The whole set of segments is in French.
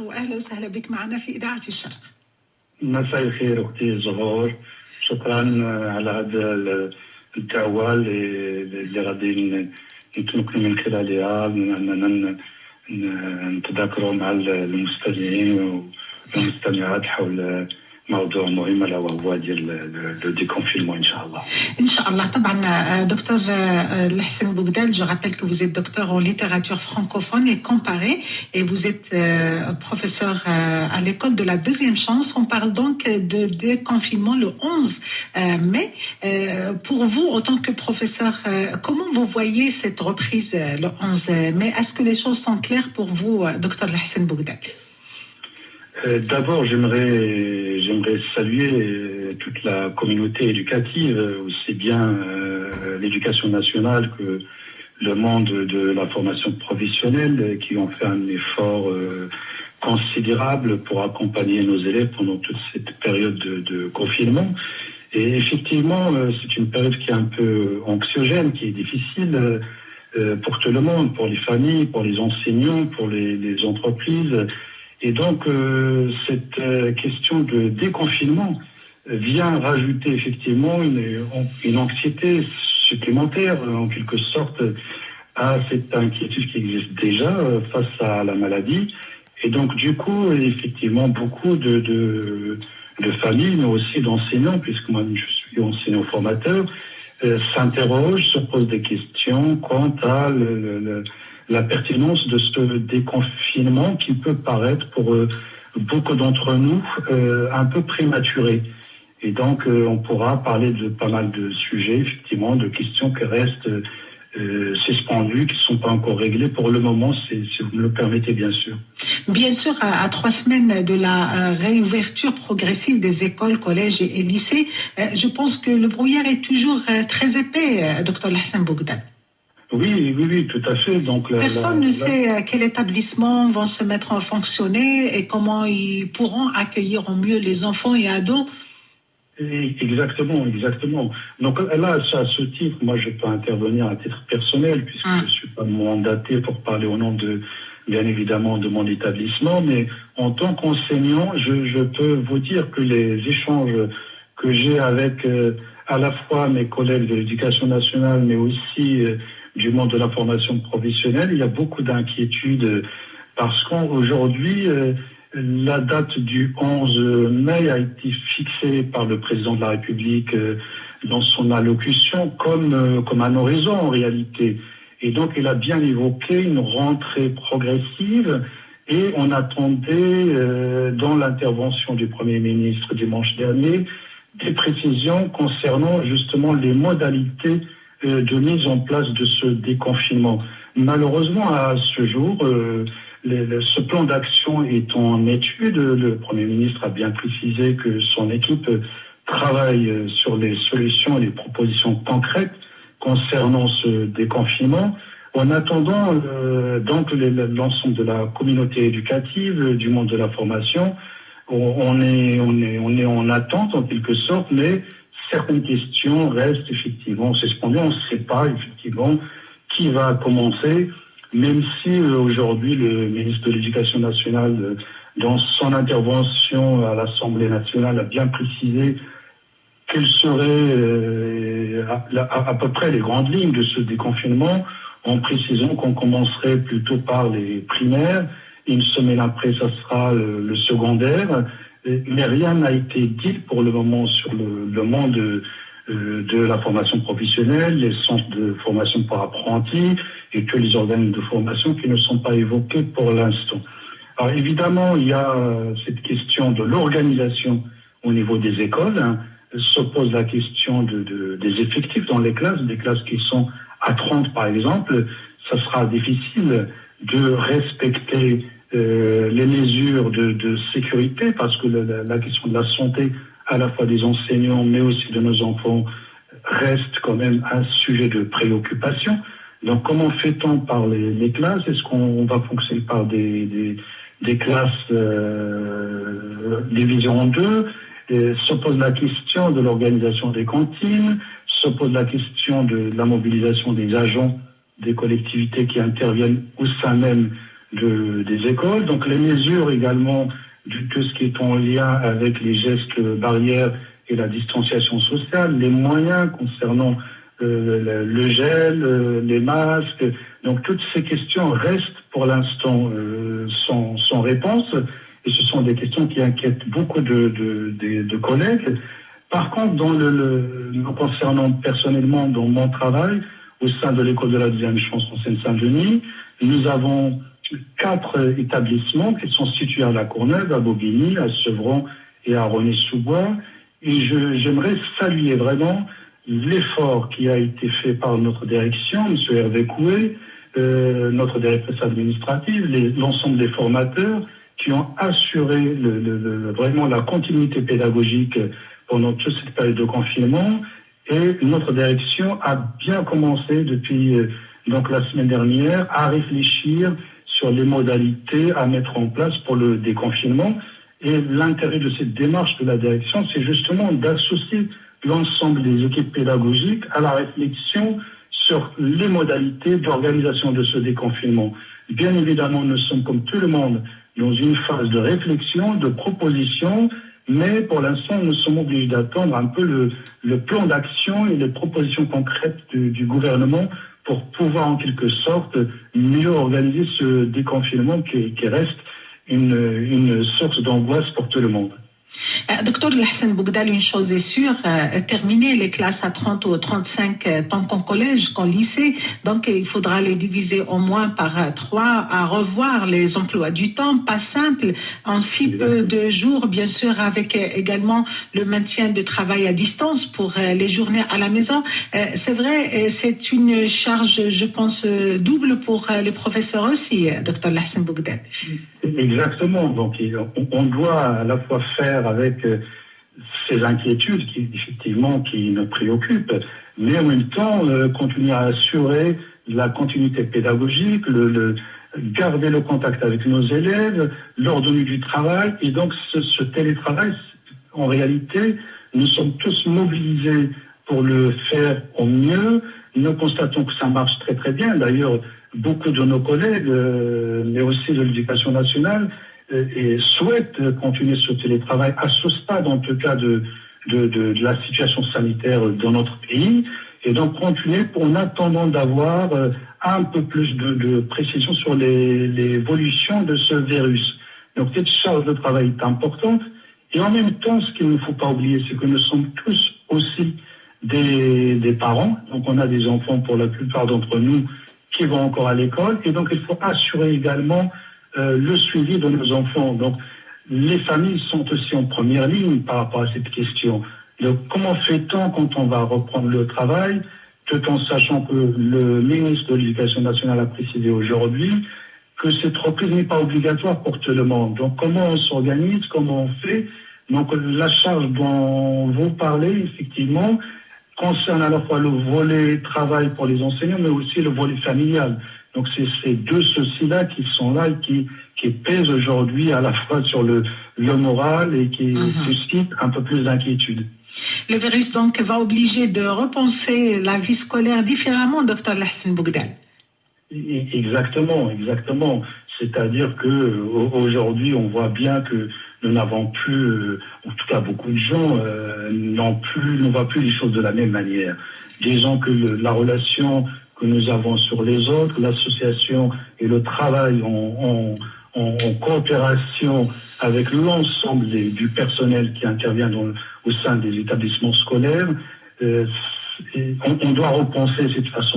وأهلا وسهلا بك معنا في إذاعة الشرق. مساء الخير أختي زهور، شكرا على هذا الدعوة اللي غادي نتمكن من خلالها أننا نتذاكروا مع المستمعين والمستمعات حول موضوع مهم لا وهو ديال لو ديكونفينمون ان شاء الله. ان شاء الله. طبعا دكتور الحسن Boukdal, je rappelle que vous êtes docteur en littérature francophone et comparée et vous êtes professeur à l'école de la deuxième chance. On parle donc de déconfinement le 11 mai. Pour vous, en tant que professeur, comment vous voyez cette reprise le 11 mai? Est-ce que les choses sont claires pour vous, docteur Hassan Boukdal? D'abord, j'aimerais saluer toute la communauté éducative, aussi bien l'éducation nationale que le monde de la formation professionnelle, qui ont fait un effort considérable pour accompagner nos élèves pendant toute cette période de confinement. Et effectivement, c'est une période qui est un peu anxiogène, qui est difficile pour tout le monde, pour les familles, pour les enseignants, pour les entreprises. Et donc, cette question de déconfinement vient rajouter effectivement une anxiété supplémentaire, en quelque sorte, à cette inquiétude qui existe déjà face à la maladie. Et donc, du coup, effectivement, beaucoup de familles, mais aussi d'enseignants, puisque moi, je suis enseignant-formateur, s'interrogent, se posent des questions quant à la pertinence de ce déconfinement qui peut paraître pour beaucoup d'entre nous un peu prématuré. Et donc, on pourra parler de pas mal de sujets, effectivement, de questions qui restent suspendues, qui ne sont pas encore réglées pour le moment, si vous me le permettez, bien sûr. Bien sûr, à 3 semaines de la réouverture progressive des écoles, collèges et lycées, je pense que le brouillard est toujours très épais, Dr Hassan Boukdal. Oui, tout à fait. Donc, personne ne sait quels établissements vont se mettre à fonctionner et comment ils pourront accueillir au mieux les enfants et ados. Exactement. Donc là, à ce titre, moi, je peux intervenir à titre personnel puisque je ne suis pas mandaté pour parler au nom bien évidemment, de mon établissement. Mais en tant qu'enseignant, je peux vous dire que les échanges que j'ai avec à la fois mes collègues de l'éducation nationale, mais aussi du monde de la formation professionnelle, il y a beaucoup d'inquiétudes parce qu'aujourd'hui, la date du 11 mai a été fixée par le président de la République dans son allocution comme un horizon en réalité. Et donc, il a bien évoqué une rentrée progressive et on attendait, dans l'intervention du Premier ministre dimanche dernier, des précisions concernant justement les modalités de mise en place de ce déconfinement. Malheureusement, à ce jour, ce plan d'action est en étude. Le Premier ministre a bien précisé que son équipe travaille sur les solutions et les propositions concrètes concernant ce déconfinement. En attendant, donc, l'ensemble de la communauté éducative, du monde de la formation, on est en attente en quelque sorte, mais certaines questions restent effectivement suspendues. On ne sait pas effectivement qui va commencer, même si aujourd'hui le ministre de l'Éducation nationale, dans son intervention à l'Assemblée nationale, a bien précisé quelles seraient à peu près les grandes lignes de ce déconfinement, en précisant qu'on commencerait plutôt par les primaires, une semaine après ça sera le secondaire. Mais rien n'a été dit pour le moment sur le monde de la formation professionnelle, les centres de formation par apprentis et que les organes de formation qui ne sont pas évoqués pour l'instant. Alors évidemment, il y a cette question de l'organisation au niveau des écoles. Se pose la question des effectifs dans les classes, des classes qui sont à 30 par exemple. Ça sera difficile de respecter les mesures de sécurité parce que la question de la santé à la fois des enseignants mais aussi de nos enfants reste quand même un sujet de préoccupation. Donc comment fait-on par les classes? Est-ce qu'on va fonctionner par des classes divisées en deux? Se pose la question de l'organisation des cantines, se pose la question de la mobilisation des agents des collectivités qui interviennent au sein même des écoles. Donc les mesures également de ce qui est en lien avec les gestes barrières et la distanciation sociale, les moyens concernant le gel, les masques. Donc toutes ces questions restent pour l'instant sans réponse, et ce sont des questions qui inquiètent beaucoup de collègues. Par contre, me concernant personnellement dans mon travail, au sein de l'école de la deuxième chance en Seine-Saint-Denis, nous avons 4 établissements qui sont situés à La Courneuve, à Bobigny, à Sevran et à René-sous-Bois. Et j'aimerais saluer vraiment l'effort qui a été fait par notre direction, M. Hervé Coué, notre directrice administrative, l'ensemble des formateurs qui ont assuré vraiment la continuité pédagogique pendant toute cette période de confinement. Et notre direction a bien commencé depuis donc la semaine dernière à réfléchir sur les modalités à mettre en place pour le déconfinement. Et l'intérêt de cette démarche de la direction, c'est justement d'associer l'ensemble des équipes pédagogiques à la réflexion sur les modalités d'organisation de ce déconfinement. Bien évidemment, nous sommes comme tout le monde dans une phase de réflexion, de proposition, mais pour l'instant, nous sommes obligés d'attendre un peu le plan d'action et les propositions concrètes du gouvernement pour pouvoir en quelque sorte mieux organiser ce déconfinement qui reste une source d'angoisse pour tout le monde. Docteur Hassan Bougdal, une chose est sûre, terminer les classes à 30 ou 35 tant qu'en collège qu'en lycée, donc il faudra les diviser au moins par 3, à revoir les emplois du temps, pas simple, en si peu de jours, bien sûr, avec également le maintien de travail à distance pour les journées à la maison. C'est vrai, c'est une charge, je pense, double pour les professeurs aussi, docteur Hassan Bougdal. Exactement, donc on doit à la fois faire avec ces inquiétudes qui nous préoccupent, mais en même temps continuer à assurer la continuité pédagogique, garder le contact avec nos élèves, leur donner du travail. Et donc ce télétravail, en réalité, nous sommes tous mobilisés pour le faire au mieux. Nous constatons que ça marche très très bien. D'ailleurs, beaucoup de nos collègues, mais aussi de l'éducation nationale, souhaitent continuer ce télétravail à ce stade, en tout cas, de la situation sanitaire dans notre pays. Et donc, continuer en attendant d'avoir un peu plus de précision sur l'évolution de ce virus. Donc, cette charge de travail est importante. Et en même temps, ce qu'il ne faut pas oublier, c'est que nous sommes tous aussi des parents. Donc, on a des enfants, pour la plupart d'entre nous, qui vont encore à l'école. Et donc, il faut assurer également le suivi de nos enfants. Donc, les familles sont aussi en première ligne par rapport à cette question. Donc, comment fait-on quand on va reprendre le travail, tout en sachant que le ministre de l'Éducation nationale a précisé aujourd'hui que cette reprise n'est pas obligatoire pour tout le monde. Donc, comment on s'organise, comment on fait? Donc, la charge dont vous parlez, effectivement, concerne à la fois le volet travail pour les enseignants, mais aussi le volet familial. Donc, c'est ces deux soucis-là qui sont là et qui pèsent aujourd'hui à la fois sur le moral et qui suscitent un peu plus d'inquiétude. Le virus, donc, va obliger de repenser la vie scolaire différemment, Dr Hassan Bougdal. Exactement. C'est-à-dire que aujourd'hui, on voit bien que nous n'avons plus, en tout cas beaucoup de gens ne voient plus les choses de la même manière. Disons que la relation que nous avons sur les autres, l'association et le travail en coopération avec l'ensemble du personnel qui intervient au sein des établissements scolaires, on doit repenser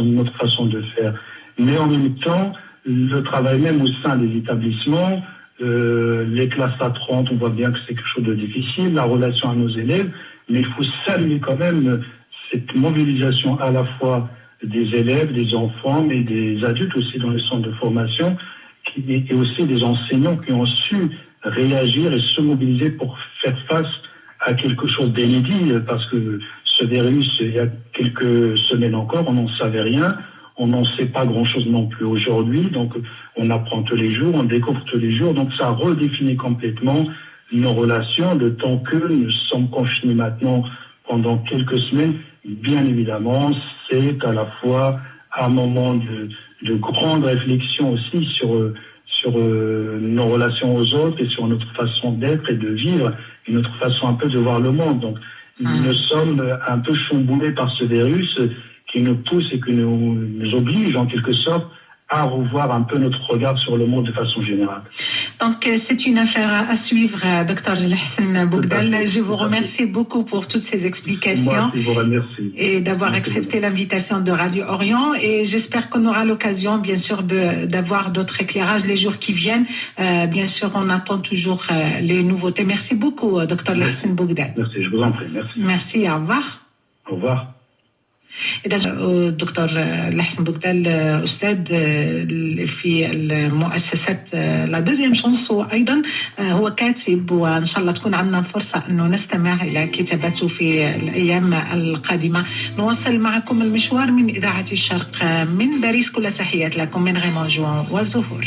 notre façon de faire. Mais en même temps, le travail même au sein des établissements, les classes à 30, on voit bien que c'est quelque chose de difficile, la relation à nos élèves, mais il faut saluer quand même cette mobilisation à la fois des élèves, des enfants, mais des adultes aussi dans les centres de formation, et aussi des enseignants qui ont su réagir et se mobiliser pour faire face à quelque chose d'inédit, parce que ce virus, il y a quelques semaines encore, on n'en savait rien. On n'en sait pas grand-chose non plus aujourd'hui, donc on apprend tous les jours, on découvre tous les jours, donc ça redéfinit complètement nos relations, le temps que nous sommes confinés maintenant pendant quelques semaines. Bien évidemment, c'est à la fois un moment de grande réflexion aussi sur nos relations aux autres et sur notre façon d'être et de vivre et notre façon un peu de voir le monde. Donc, nous sommes un peu chamboulés par ce virus qui nous pousse et qui nous oblige en quelque sorte à revoir un peu notre regard sur le monde de façon générale. Donc, c'est une affaire à suivre, Dr Lhassan Boukdal. Je vous remercie beaucoup pour toutes ces explications. Moi, je vous remercie. Et d'avoir accepté l'invitation de Radio Orient. Et j'espère qu'on aura l'occasion, bien sûr, d'avoir d'autres éclairages les jours qui viennent. Bien sûr, on attend toujours les nouveautés. Merci beaucoup, Dr Lhassan Boukdal. Merci, je vous en prie. Merci. Merci, au revoir. Au revoir. إذا الدكتور لحسن بوكدال أستاذ في المؤسسات لا دوزيام شانس، وأيضا هو كاتب، وإن شاء الله تكون عندنا فرصة أنه نستمع إلى كتاباته في الأيام القادمة. نواصل معكم المشوار من إذاعة الشرق من باريس. كل تحيات لكم من غيمان جوان والزهور.